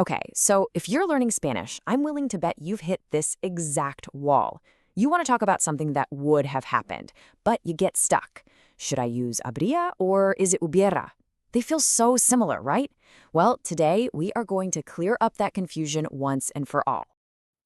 Okay, so if you're learning Spanish, I'm willing to bet you've hit this exact wall. You want to talk about something that would have happened, but you get stuck. Should I use habría or is it hubiera? They feel so similar, right? Well, today we are going to clear up that confusion once and for all.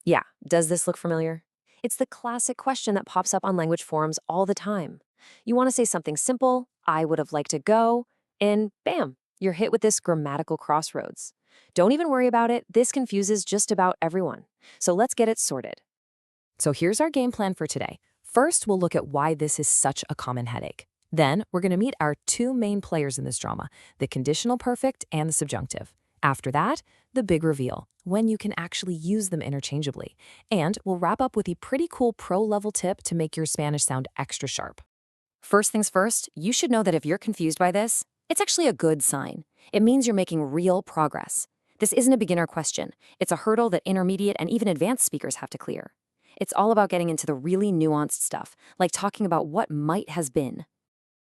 Yeah, does this look familiar? It's the classic question that pops up on language forums all the time. You want to say something simple, I would have liked to go, and bam, you're hit with this grammatical crossroads. Don't even worry about it, this confuses just about everyone. So let's get it sorted. So here's our game plan for today. First, we'll look at why this is such a common headache. Then, we're going to meet our two main players in this drama, the conditional perfect and the subjunctive. After that, the big reveal, when you can actually use them interchangeably. And we'll wrap up with a pretty cool pro-level tip to make your Spanish sound extra sharp. First things first, you should know that if you're confused by this, it's actually a good sign. It means you're making real progress. This isn't a beginner question. It's a hurdle that intermediate and even advanced speakers have to clear. It's all about getting into the really nuanced stuff, like talking about what might has been.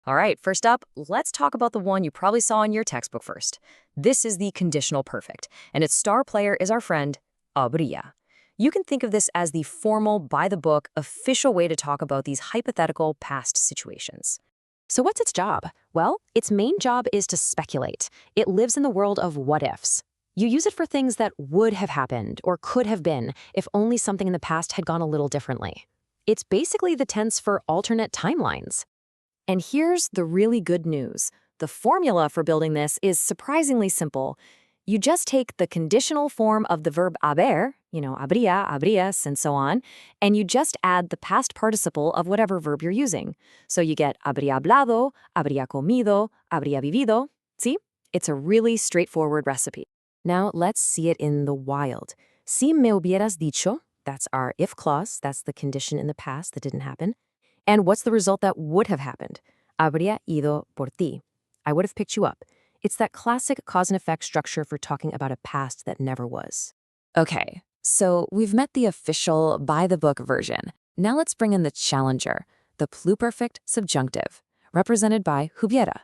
All right, first up, let's talk about the one you probably saw in your textbook first. This is the conditional perfect, and its star player is our friend, habría. You can think of this as the formal, by-the-book, official way to talk about these hypothetical past situations. So what's its job? Well, its main job is to speculate. It lives in the world of what-ifs. You use it for things that would have happened or could have been if only something in the past had gone a little differently. It's basically the tense for alternate timelines. And here's the really good news. The formula for building this is surprisingly simple. You just take the conditional form of the verb haber, habría, habrías, and so on, and you just add the past participle of whatever verb you're using. So you get habría hablado, habría comido, habría vivido. See? It's a really straightforward recipe. Now let's see it in the wild. Si me hubieras dicho, that's our if clause, that's the condition in the past that didn't happen. And what's the result that would have happened? Habría ido por ti. I would have picked you up. It's that classic cause and effect structure for talking about a past that never was. Okay, so we've met the official, by-the-book version. Now let's bring in the challenger, the pluperfect subjunctive, represented by hubiera.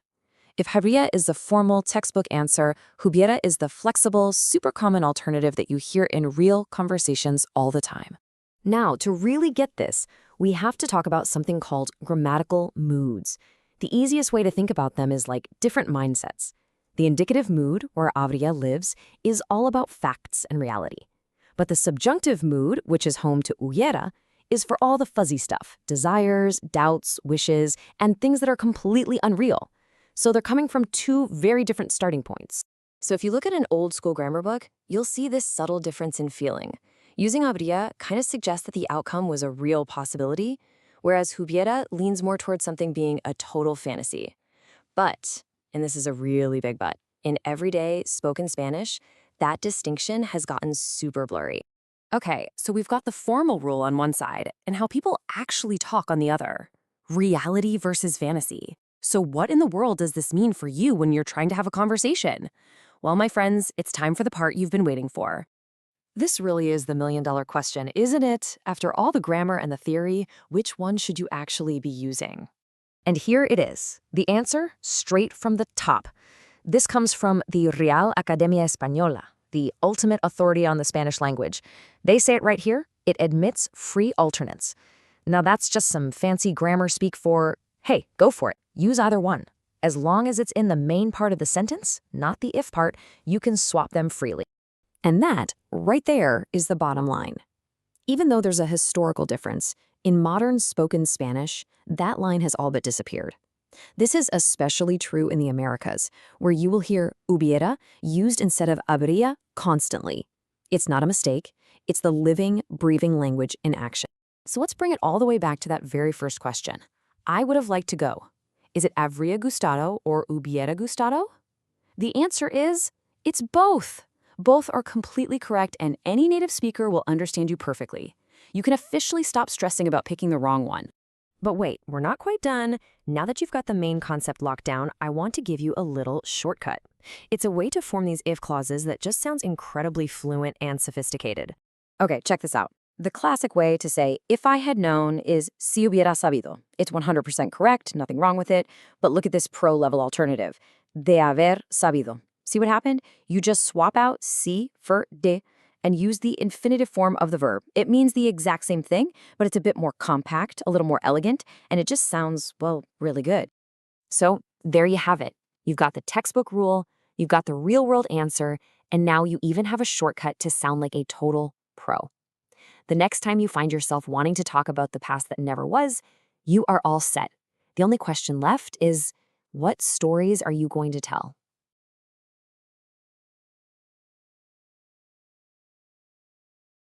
If habría is the formal textbook answer, hubiera is the flexible, super common alternative that you hear in real conversations all the time. Now, to really get this, we have to talk about something called grammatical moods. The easiest way to think about them is like different mindsets. The indicative mood, where habría lives, is all about facts and reality. But the subjunctive mood, which is home to hubiera, is for all the fuzzy stuff, desires, doubts, wishes, and things that are completely unreal. So they're coming from two very different starting points. So if you look at an old school grammar book, you'll see this subtle difference in feeling. Using habría kind of suggests that the outcome was a real possibility, whereas hubiera leans more towards something being a total fantasy. But, and this is a really big but, in everyday spoken Spanish, that distinction has gotten super blurry. Okay, so we've got the formal rule on one side and how people actually talk on the other. Reality versus fantasy. So what in the world does this mean for you when you're trying to have a conversation? Well, my friends, it's time for the part you've been waiting for. This really is the million-dollar question, isn't it? After all the grammar and the theory, which one should you actually be using? And here it is, the answer straight from the top. This comes from the Real Academia Española, the ultimate authority on the Spanish language. They say it right here, it admits free alternates. Now that's just some fancy grammar speak for, hey, go for it, use either one. As long as it's in the main part of the sentence, not the if part, you can swap them freely. And that, right there, is the bottom line. Even though there's a historical difference, in modern spoken Spanish, that line has all but disappeared. This is especially true in the Americas, where you will hear hubiera used instead of habría constantly. It's not a mistake. It's the living, breathing language in action. So let's bring it all the way back to that very first question. I would have liked to go. Is it habría gustado or hubiera gustado? The answer is, it's both. Both are completely correct, and any native speaker will understand you perfectly. You can officially stop stressing about picking the wrong one. But wait, we're not quite done. Now that you've got the main concept locked down, I want to give you a little shortcut. It's a way to form these if clauses that just sounds incredibly fluent and sophisticated. Okay, check this out. The classic way to say, if I had known, is si hubiera sabido. It's 100% correct, nothing wrong with it, but look at this pro-level alternative. De haber sabido. See what happened? You just swap out si for de and use the infinitive form of the verb. It means the exact same thing, but it's a bit more compact, a little more elegant, and it just sounds, well, really good. So there you have it. You've got the textbook rule, you've got the real-world answer, and now you even have a shortcut to sound like a total pro. The next time you find yourself wanting to talk about the past that never was, you are all set. The only question left is, what stories are you going to tell?